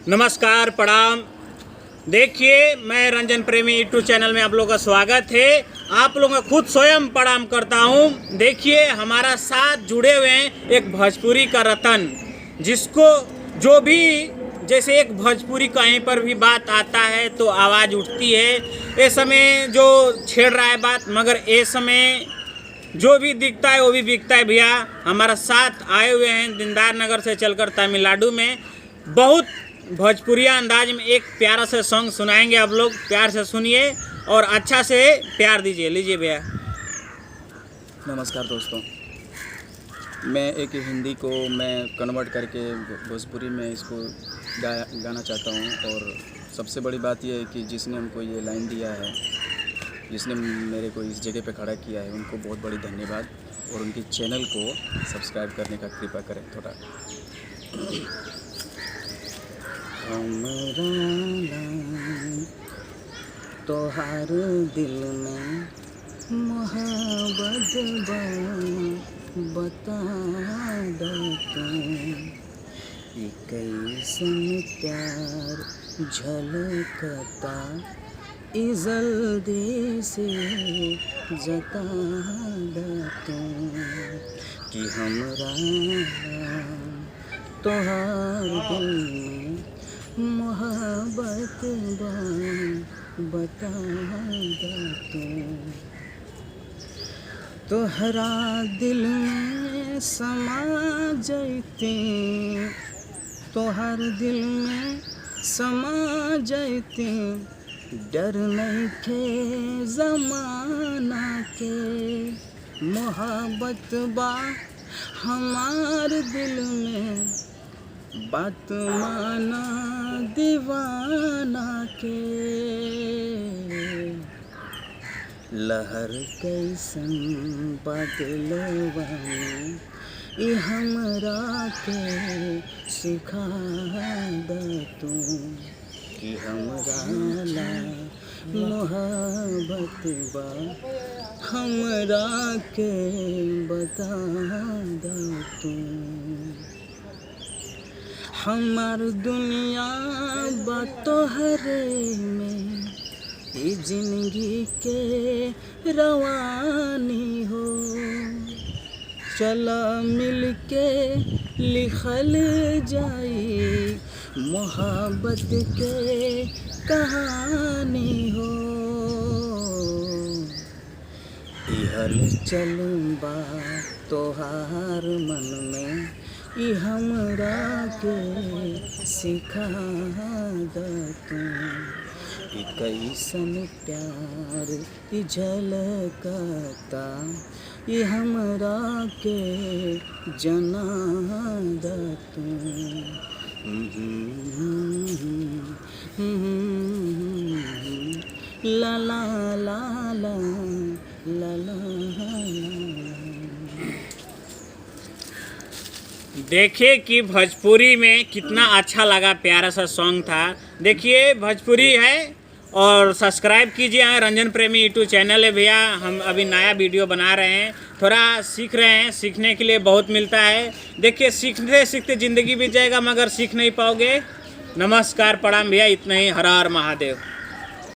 नमस्कार, प्रणाम। देखिए, मैं रंजन प्रेमी यूट्यूब चैनल में आप लोगों का स्वागत है। आप लोगों का खुद स्वयं प्रणाम करता हूं। देखिए, हमारा साथ जुड़े हुए हैं एक भोजपुरी का रतन, जिसको जो भी जैसे एक भोजपुरी कहीं पर भी बात आता है तो आवाज़ उठती है। इस समय जो छेड़ रहा है बात, मगर इस समय जो भी दिखता है वो भी बिकता है। भैया हमारा साथ आए हुए हैं दिलदार नगर से चलकर तमिलनाडु में। बहुत भोजपुरिया अंदाज में एक प्यारा सा सॉन्ग सुनाएंगे, आप लोग प्यार से सुनिए और अच्छा से प्यार दीजिए। लीजिए भैया। नमस्कार दोस्तों, मैं एक हिंदी को मैं कन्वर्ट करके भोजपुरी में इसको गाना चाहता हूँ। और सबसे बड़ी बात यह है कि जिसने हमको ये लाइन दिया है, जिसने मेरे को इस जगह पे खड़ा किया है, उनको बहुत बड़ी धन्यवाद। और उनकी चैनल को सब्सक्राइब करने का कृपा करें थोड़ा। हमरा तोहार दिल में मोहब्बत बता दे तू, कैसन प्यार झलकता जल्दी से जता दे तू, कि हमरा तोहार दिल में मोहब्बत बता दे तू। तोहरा दिल में समा जैती, तोहर दिल में समा जैती, डर नहीं के ज़माना के, मोहब्बत बा हमार दिल में, बात माना दीवाना के। लहर कैसन बादलवा में ई हमरा के सिखा दे तू, कि हमरा ला मोहब्बत बा हमरा के बता दे तू। हमार दुनिया बा तोहरे में, ई जिंदगी के रवानी हो, चला मिल के लिखल जाई मोहब्बत के कहानी हो। इहल चल बा तोहार मन में, ई हमरा के सिखा दे तू, कि कैसन प्यार ई झलकता ई हमरा के जना दे तू। ला ला ला ला ला ला। देखिए कि भोजपुरी में कितना अच्छा लगा, प्यारा सा सॉन्ग था। देखिए, भोजपुरी है और सब्सक्राइब कीजिए। रंजन प्रेमी यूट्यूब चैनल है भैया। हम अभी नया वीडियो बना रहे हैं, थोड़ा सीख रहे हैं। सीखने के लिए बहुत मिलता है। देखिए, सीखते सीखते ज़िंदगी बीत जाएगा, मगर सीख नहीं पाओगे। नमस्कार, प्रणाम भैया। इतना ही। हर हर महादेव।